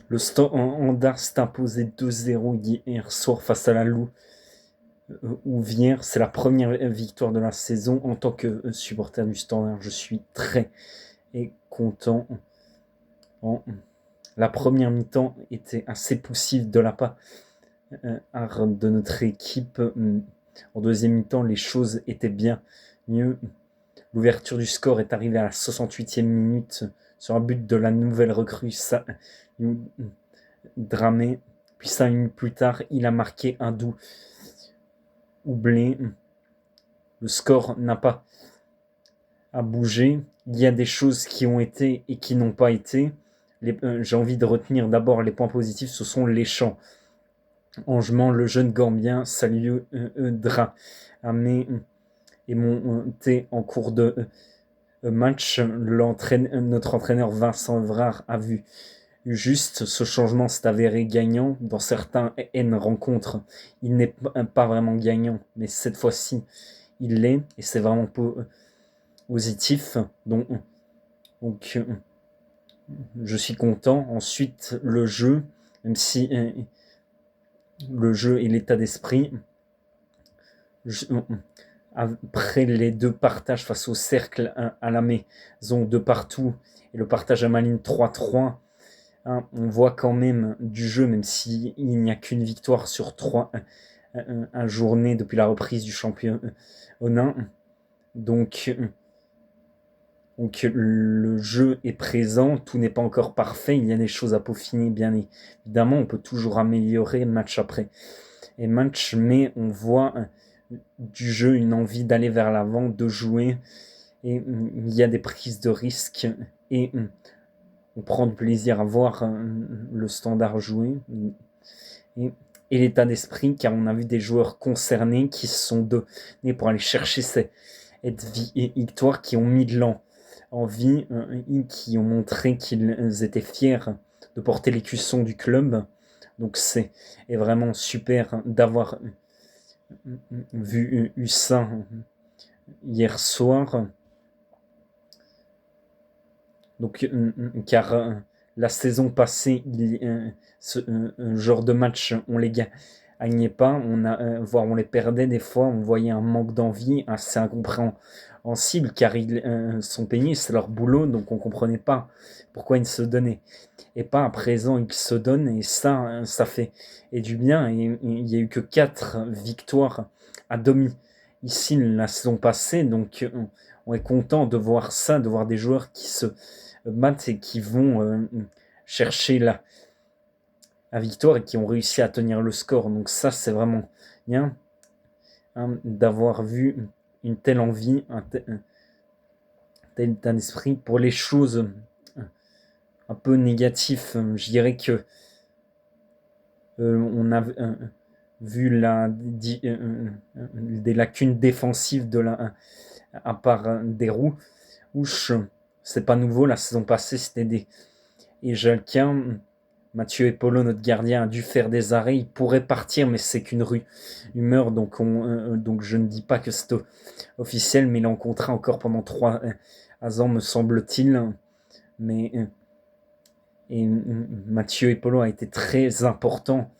Le Standard s'est imposé 2-0 hier soir face à la Louvière. C'est la première victoire de la saison. En tant que supporter du Standard, je suis très content. La première mi-temps était assez poussive de la part de notre équipe. En deuxième mi-temps, les choses étaient bien mieux. L'ouverture du score est arrivée à la 68e minute sur un but de la nouvelle recrue Dramé. Puis 5 minutes plus tard, il a marqué un doux oublé. Le score n'a pas à bouger. Il y a des choses qui ont été et qui n'ont pas été. J'ai envie de retenir d'abord les points positifs, ce sont les champs. Angement, le jeune Gambien, Salieu Dramé est monté en cours de match. Notre entraîneur Vincent Evrard a vu juste. Ce changement s'est avéré gagnant. Dans certaines rencontres, il n'est pas vraiment gagnant, mais cette fois-ci, il l'est, et c'est vraiment positif. Donc je suis content. Ensuite, le jeu, même si le jeu et l'état d'esprit, après les deux partages face au cercle à la maison de partout et le partage à Malines 3-3, on voit quand même du jeu, même s'il n'y a qu'une victoire sur 3 journées depuis la reprise du championnat. Donc le jeu est présent, tout n'est pas encore parfait, il y a des choses à peaufiner, bien évidemment, on peut toujours améliorer match après match, mais on voit du jeu, une envie d'aller vers l'avant, de jouer, et il y a des prises de risques, et on prend du plaisir à voir le Standard jouer, et l'état d'esprit, car on a vu des joueurs concernés qui se sont donnés pour aller chercher cette victoire, qui ont mis de l'envie, qui ont montré qu'ils étaient fiers de porter l'écusson du club. Donc c'est vraiment super d'avoir vu ça hier soir. Donc, car la saison passée, ce genre de match, on les gagnait pas, voire on les perdait des fois, on voyait un manque d'envie assez incompréhensible, car ils sont payés, c'est leur boulot, donc on comprenait pas pourquoi ils se donnaient. Et pas à présent, ils se donnent, et ça fait du bien. Et il n'y a eu que 4 victoires à domicile la saison passée, donc on est content de voir ça, de voir des joueurs qui se battent et qui vont chercher la victoire et qui ont réussi à tenir le score. Donc ça, c'est vraiment bien d'avoir vu une telle envie, un tel état d'esprit. Pour les choses un peu négatives, je dirais que on a vu des lacunes défensives à part des rouges. C'est pas nouveau, la saison passée c'était et Jalquin, Mathieu Epolo, notre gardien, a dû faire des arrêts. Il pourrait partir, mais c'est qu'une rumeur, donc je ne dis pas que c'est officiel, mais il est en contrat encore pendant 3 ans, me semble-t-il. Mais Mathieu Epolo a été très important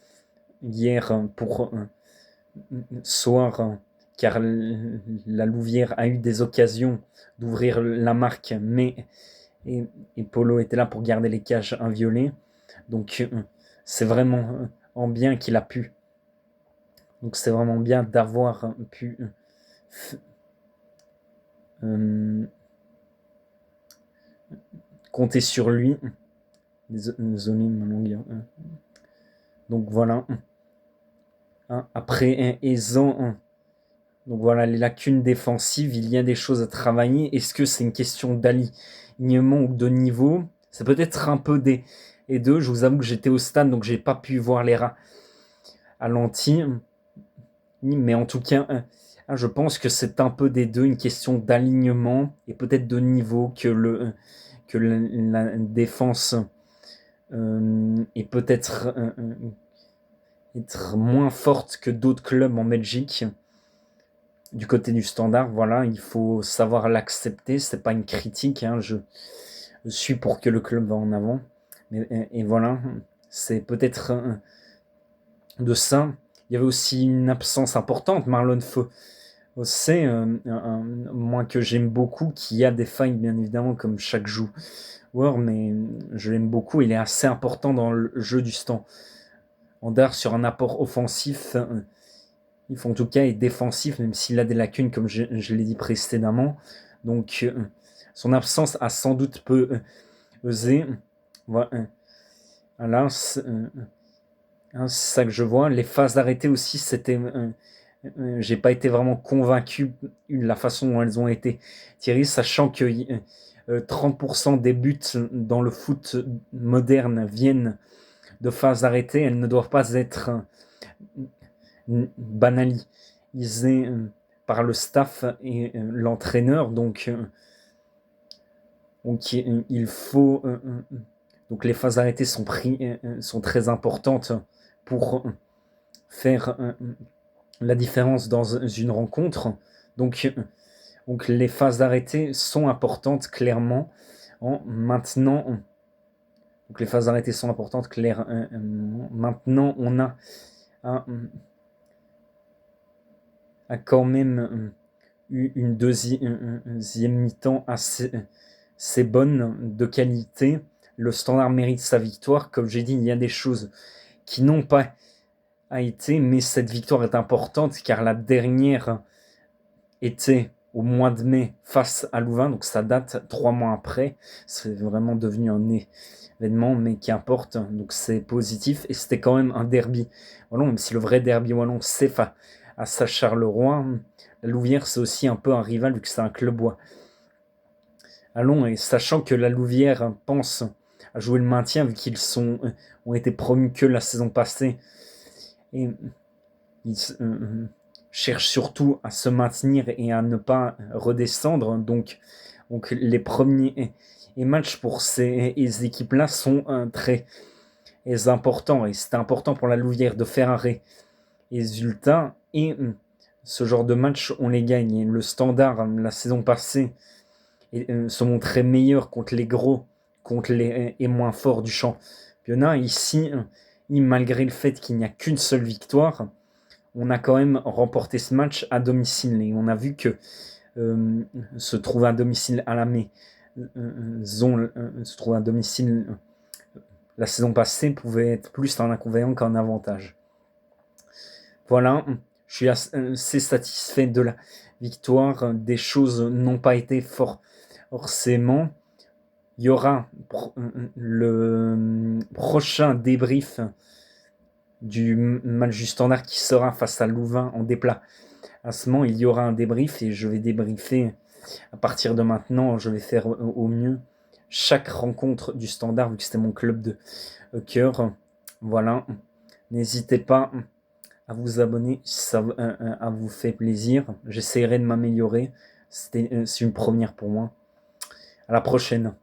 hier pour soir, car la Louvière a eu des occasions d'ouvrir la marque, mais Polo était là pour garder les cages inviolées. Donc c'est vraiment en bien qu'il a pu. Donc c'est vraiment bien d'avoir pu compter sur lui. Désolé, ma langue. Donc voilà. Après Aizan, donc voilà, les lacunes défensives, il y a des choses à travailler. Est-ce que c'est une question d'alignement ou de niveau? C'est peut-être un peu des deux. Je vous avoue que j'étais au stade, donc j'ai pas pu voir les ralentis. Mais en tout cas, je pense que c'est un peu des deux, une question d'alignement et peut-être de niveau, que la défense est peut-être être moins forte que d'autres clubs en Belgique. Du côté du Standard, voilà, il faut savoir l'accepter, c'est pas une critique, je suis pour que le club va en avant. Et voilà, c'est peut-être de ça. Il y avait aussi une absence importante, Marlon Feu. C'est moi que j'aime beaucoup, qui a des failles bien évidemment comme chaque joueur, mais je l'aime beaucoup. Il est assez important dans le jeu du Standard sur un apport offensif. Il faut en tout cas être défensif, même s'il a des lacunes, comme je l'ai dit précédemment. Donc, son absence a sans doute pesé. Voilà, c'est ça que je vois. Les phases arrêtées aussi, c'était. J'ai pas été vraiment convaincu de la façon dont elles ont été tirées, sachant que 30% des buts dans le foot moderne viennent de phases arrêtées. Elles ne doivent pas être banalisées par le staff et l'entraîneur. Donc il faut. Donc les phases arrêtées sont très importantes pour faire la différence dans une rencontre. Donc les phases arrêtées sont importantes clairement. Maintenant, donc les phases arrêtées sont importantes clairement. Maintenant, on a quand même eu une deuxième mi-temps assez bonne, de qualité. Le Standard mérite sa victoire. Comme j'ai dit, il y a des choses qui n'ont pas été, mais cette victoire est importante car la dernière était au mois de mai face à Louvain, donc ça date 3 mois après. C'est vraiment devenu un événement, mais qui importe, donc c'est positif. Et c'était quand même un derby wallon, même si le vrai derby wallon c'est face à Charleroi. La Louvière c'est aussi un peu un rival vu que c'est un club wallon, et sachant que la Louvière pense à jouer le maintien vu qu'ils ont été promus que la saison passée, et ils cherchent surtout à se maintenir et à ne pas redescendre. Donc les premiers matchs pour ces équipes-là sont très importants. Et c'était important pour la Louvière de faire un résultat. Et ce genre de match, on les gagne. Le Standard, la saison passée, se montrait meilleur contre les gros, contre les et moins forts du championnat. Ici, malgré le fait qu'il n'y a qu'une seule victoire, on a quand même remporté ce match à domicile. Et on a vu que se trouver à domicile à la maison, se trouver à domicile la saison passée pouvait être plus un inconvénient qu'un avantage. Voilà, je suis assez satisfait de la victoire. Des choses n'ont pas été forcément. Il y aura le prochain débrief du match du Standard qui sera face à Louvain en déplacement. Il y aura un débrief et je vais débriefer à partir de maintenant. Je vais faire au mieux chaque rencontre du Standard vu que c'était mon club de cœur. Voilà, n'hésitez pas à vous abonner si ça vous fait plaisir. J'essaierai de m'améliorer. C'est une première pour moi. À la prochaine.